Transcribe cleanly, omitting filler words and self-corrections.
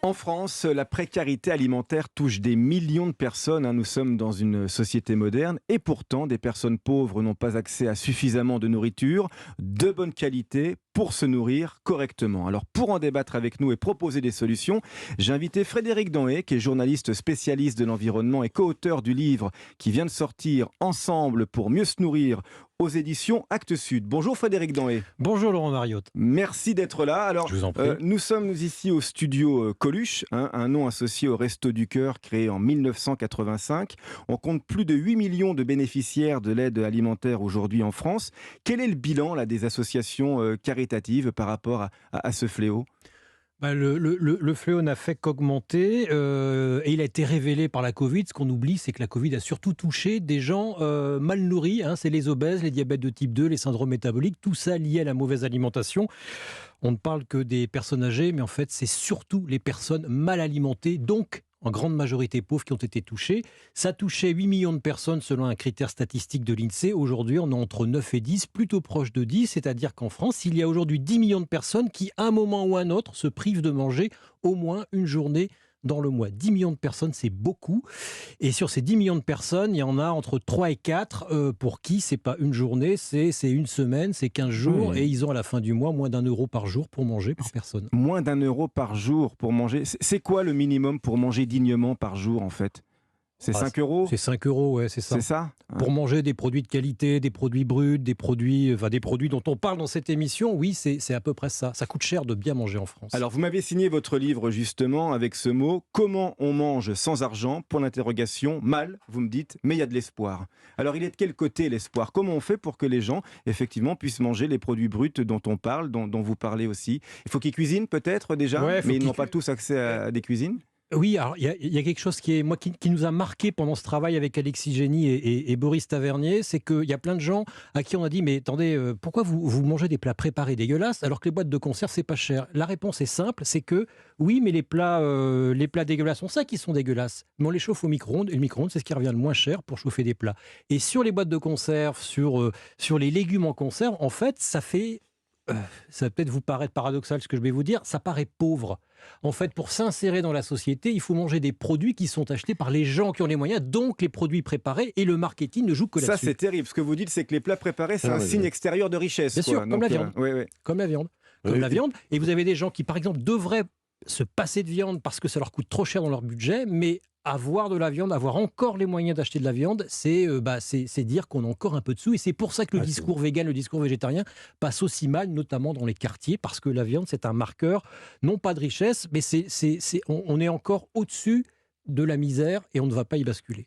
En France, la précarité alimentaire touche des millions de personnes, hein. Nous sommes dans une société moderne et pourtant des personnes pauvres n'ont pas accès à suffisamment de nourriture de bonne qualité pour se nourrir correctement. Alors pour en débattre avec nous et proposer des solutions, j'ai invité Frédéric Danhé, qui est journaliste spécialiste de l'environnement et co-auteur du livre qui vient de sortir Ensemble pour mieux se nourrir aux éditions Actes Sud. Bonjour Frédéric Danhé. Bonjour Laurent Mariotte. Merci d'être là. Alors, Je vous en prie. nous sommes ici au studio Coluche, hein, un nom associé au Resto du Cœur créé en 1985. On compte plus de 8 millions de bénéficiaires de l'aide alimentaire aujourd'hui en France. Quel est le bilan là, des associations caritatives par rapport à ce fléau ? Le fléau n'a fait qu'augmenter et il a été révélé par la Covid. Ce qu'on oublie, c'est que la Covid a surtout touché des gens mal nourris. C'est les obèses, les diabètes de type 2, les syndromes métaboliques, tout ça lié à la mauvaise alimentation. On ne parle que des personnes âgées, mais en fait, c'est surtout les personnes mal alimentées, donc en grande majorité pauvres, qui ont été touchées. Ça touchait 8 millions de personnes selon un critère statistique de l'INSEE. Aujourd'hui, on est entre 9 et 10, plutôt proche de 10, c'est-à-dire qu'en France, il y a aujourd'hui 10 millions de personnes qui, à un moment ou à un autre, se privent de manger au moins une journée dans le mois. 10 millions de personnes, c'est beaucoup. Et sur ces 10 millions de personnes, il y en a entre 3 et 4 pour qui c'est pas une journée, c'est une semaine, c'est 15 jours. Oui. Et ils ont à la fin du mois moins d'1 € par jour pour manger par personne. Moins d'1 € par jour pour manger. C'est quoi le minimum pour manger dignement par jour en fait ? C'est 5 euros ? C'est 5 euros, ouais, c'est ça. C'est ça ? Pour manger des produits de qualité, des produits bruts, des produits dont on parle dans cette émission, oui, c'est à peu près ça. Ça coûte cher de bien manger en France. Alors, vous m'avez signé votre livre justement avec ce mot « Comment on mange sans argent ?» pour l'interrogation. Mal, vous me dites, mais il y a de l'espoir. Alors, il est de quel côté l'espoir ? Comment on fait pour que les gens, effectivement, puissent manger les produits bruts dont on parle, dont vous parlez aussi ? Il faut qu'ils cuisinent peut-être déjà, Ouais, mais ils n'ont pas tous accès à des cuisines ? Oui, alors il y a quelque chose qui nous a marqué pendant ce travail avec Alexis Génie et Boris Tavernier, c'est qu'il y a plein de gens à qui on a dit mais attendez, pourquoi vous mangez des plats préparés dégueulasses alors que les boîtes de conserve c'est pas cher ? La réponse est simple, c'est que oui, mais les plats dégueulasses, on sait qu'ils sont dégueulasses, mais on les chauffe au micro-ondes et le micro-ondes c'est ce qui revient le moins cher pour chauffer des plats. Et sur les boîtes de conserve, sur les légumes en conserve, en fait, ça va peut-être vous paraître paradoxal ce que je vais vous dire, ça paraît pauvre. En fait, pour s'insérer dans la société, il faut manger des produits qui sont achetés par les gens qui ont les moyens, donc les produits préparés, et le marketing ne joue que là-dessus. Ça, c'est terrible. Ce que vous dites, c'est que les plats préparés, c'est un signe extérieur de richesse. Bien sûr, comme la viande. Oui. Comme la viande. Comme la viande. Et vous avez des gens qui, par exemple, devraient se passer de viande parce que ça leur coûte trop cher dans leur budget, mais avoir de la viande, avoir encore les moyens d'acheter de la viande, c'est dire qu'on a encore un peu de sous. Et c'est pour ça que le discours vegan, le discours végétarien passe aussi mal, notamment dans les quartiers, parce que la viande, c'est un marqueur, non pas de richesse, mais on est encore au-dessus de la misère et on ne va pas y basculer.